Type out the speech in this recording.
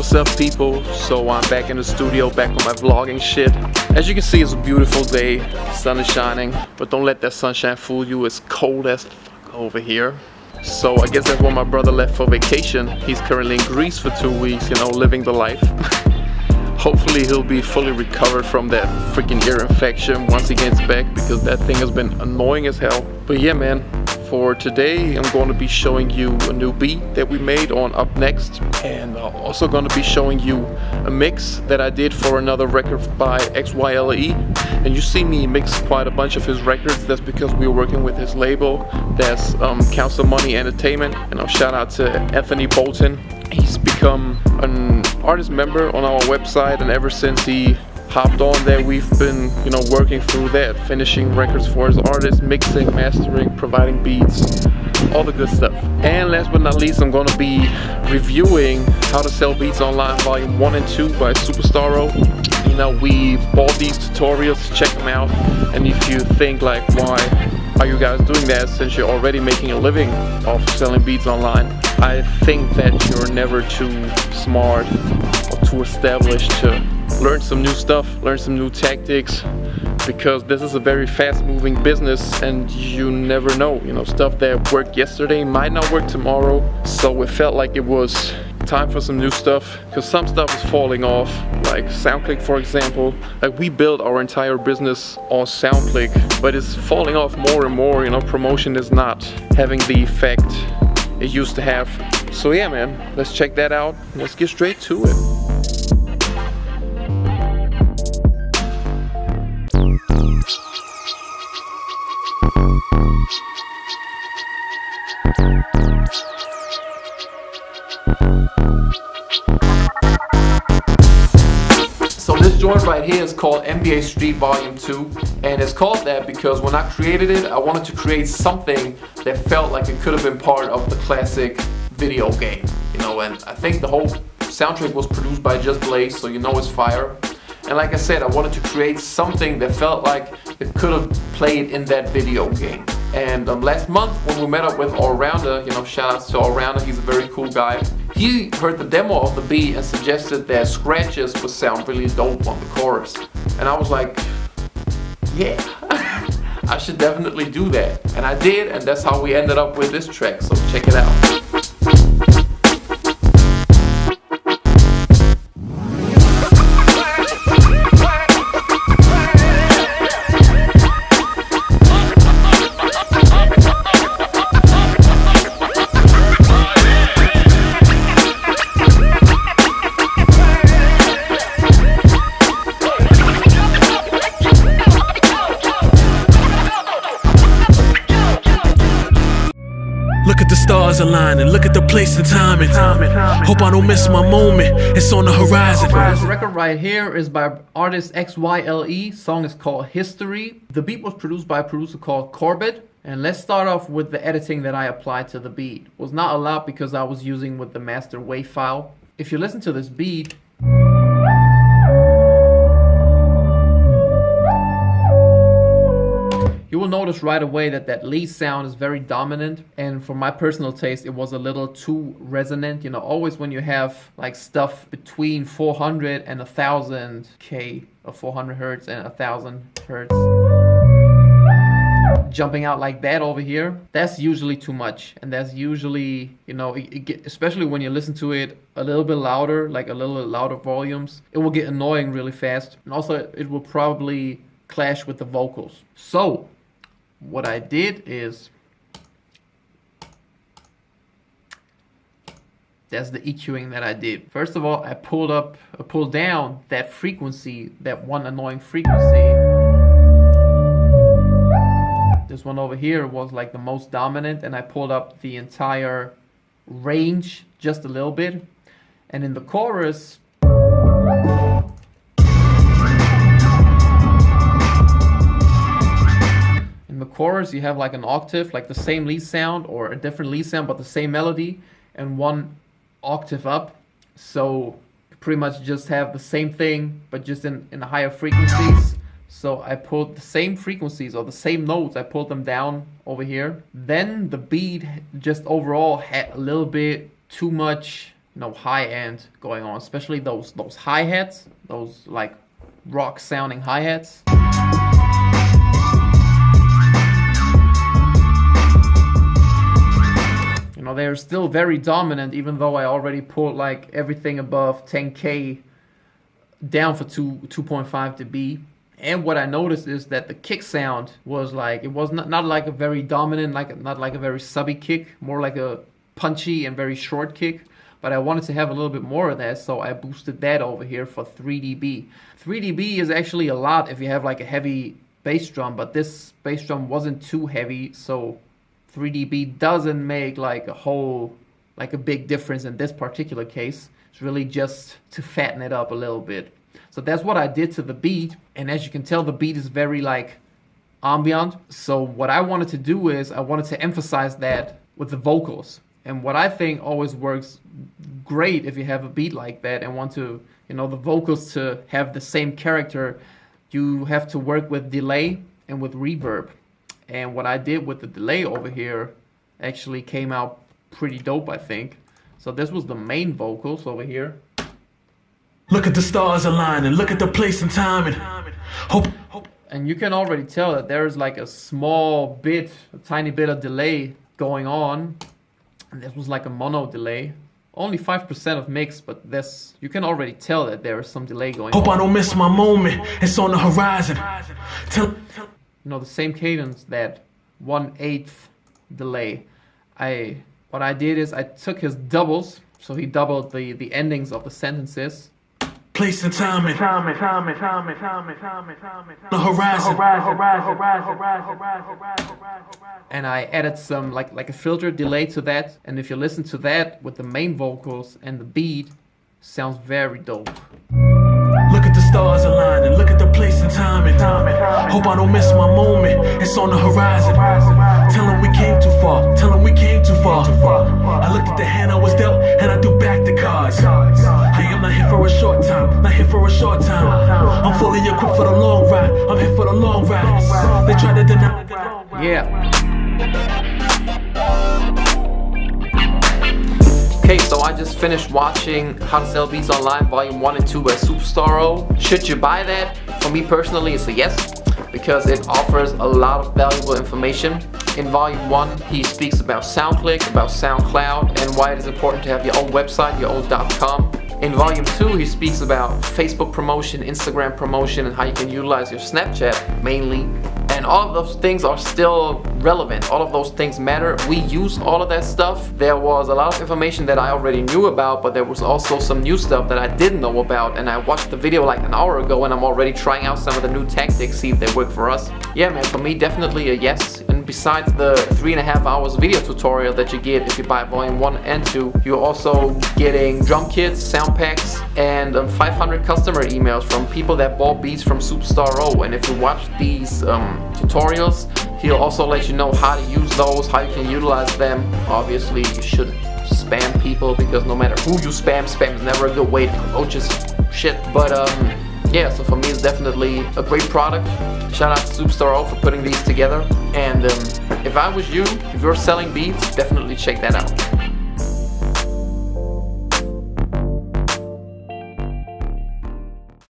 What's up, people? So I'm back in the studio, back on my vlogging shit. As you can see, it's a beautiful day, sun is shining, but don't let that sunshine fool you. It's cold as fuck over here. So I guess that's when my brother left for vacation. He's currently in Greece for 2 weeks, you know, living the life. Hopefully he'll be fully recovered from that freaking ear infection once he gets back, because that thing has been annoying as hell. But yeah, man, for today I'm going to be showing you a new beat that we made on Up Next, and also going to be showing you a mix that I did for another record by XYLE. And you see me mix quite a bunch of his records. That's because we're working with his label. That's Council Money Entertainment, and shout out to Anthony Bolton. He's become an artist member on our website, and ever since he hopped on there, we've been, you know, working through that, finishing records for his artists, mixing, mastering, providing beats, all the good stuff. And last but not least, I'm going to be reviewing How to Sell Beats Online Volume 1 and 2 by Superstaro. You know, we bought these tutorials, check them out, and if you think like, why are you guys doing that since you're already making a living off selling beats online? I think that you're never too smart or too established to learn some new stuff, learn some new tactics, because this is a very fast-moving business and you never know. You know, stuff that worked yesterday might not work tomorrow. So it felt like it was time for some new stuff, because some stuff is falling off, like SoundClick, for example. Like, we built our entire business on SoundClick, but it's falling off more and more. You know, promotion is not having the effect it used to have. So yeah, man, let's check that out. Let's get straight to it. So this joint right here is called NBA Street Volume 2, and it's called that because when I created it, I wanted to create something that felt like it could have been part of the classic video game, you know. And I think the whole soundtrack was produced by Just Blaze, so you know it's fire. And like I said, I wanted to create something that felt like it could have played in that video game. And last month when we met up with All-Rounder, you know, shout outs to All-Rounder, he's a very cool guy. He heard the demo of the beat and suggested that scratches would sound really dope on the chorus. And I was like, yeah, I should definitely do that. And I did, and that's how we ended up with this track, so check it out. Look at the stars aligning, look at the place and timing. Hope I don't miss my moment, it's on the horizon. This record right here is by artist XYLE. Song is called History. The beat was produced by a producer called Corbett. And let's start off with the editing that I applied to the beat. It was not allowed because I was using with the master wave file. If you listen to this beat, you will notice right away that that lead sound is very dominant, and for my personal taste it was a little too resonant. You know, always when you have like stuff between 400 and 1000 K or 400 Hertz and 1000 Hertz jumping out like that over here, that's usually too much. And that's usually, you know, especially when you listen to it a little bit louder, like a little louder volumes, it will get annoying really fast, and also it will probably clash with the vocals. So what I did is, that's the EQing that I did. First of all, I pulled down that frequency, that one annoying frequency. This one over here was like the most dominant, and I pulled up the entire range just a little bit. And in the chorus, you have like an octave, like the same lead sound or a different lead sound but the same melody, and one octave up. So you pretty much just have the same thing but just in higher frequencies. So I pulled the same frequencies or the same notes, I pulled them down over here. Then the beat just overall had a little bit too much high end going on, especially those hi-hats, those like rock sounding hi-hats. They're still very dominant, even though I already pulled like everything above 10K down for 2.5 dB. And what I noticed is that the kick sound was like, it was not like a very dominant, not like a very subby kick, more like a punchy and very short kick. But I wanted to have a little bit more of that, so I boosted that over here for 3 dB. 3 dB is actually a lot if you have like a heavy bass drum, but this bass drum wasn't too heavy, so 3 dB doesn't make like a big difference in this particular case. It's really just to fatten it up a little bit. So that's what I did to the beat, and as you can tell, the beat is very like ambient. So what I wanted to do is I wanted to emphasize that with the vocals. And what I think always works great if you have a beat like that and want to, the vocals to have the same character, you have to work with delay and with reverb. And what I did with the delay over here actually came out pretty dope, I think. So this was the main vocals over here. Look at the stars aligning, look at the place and timing. Hope. And you can already tell that there's like a tiny bit of delay going on. And this was like a mono delay. Only 5% of mix, but you can already tell that there is some delay going on. Hope I don't miss my moment, it's on the horizon. The same cadence, that 1/8 delay. What I did is I took his doubles, so he doubled the endings of the sentences. Place and timing. The horizon. And I added some like a filter delay to that. And if you listen to that with the main vocals and the beat, sounds very dope. Look at the stars aligning, look at the place and timing. Hope I don't miss my moment, it's on the horizon. Tell them we came too far, tell them we came too far. I looked at the hand I was dealt, and I threw back the cards. Hey, I'm not here for a short time, not here for a short time. I'm fully equipped for the long ride, I'm here for the long ride. They try to deny. Yeah. Okay, so I just finished watching How to Sell Beats Online Volume 1 and 2 by Superstar. Should you buy that? For me personally, it's a yes, because it offers a lot of valuable information. In Volume 1, he speaks about SoundClick, about SoundCloud, and why it is important to have your own website, your own .com. In Volume 2, he speaks about Facebook promotion, Instagram promotion, and how you can utilize your Snapchat mainly. And all of those things are still relevant. All of those things matter. We use all of that stuff. There was a lot of information that I already knew about, but there was also some new stuff that I didn't know about. And I watched the video like an hour ago, and I'm already trying out some of the new tactics, see if they work for us. Yeah, man, for me, definitely a yes. And besides the 3.5 hours video tutorial that you get if you buy Volume 1 and 2, you're also getting drum kits, sound packs, and 500 customer emails from people that bought beats from Superstar. And if you watch these tutorials, he'll also let you know how to use those, how you can utilize them. Obviously, you shouldn't spam people, because no matter who you spam is never a good way to promote your shit. But yeah, so for me, it's definitely a great product. Shout out to Superstar for putting these together. And if I was you, if you're selling beats, definitely check that out.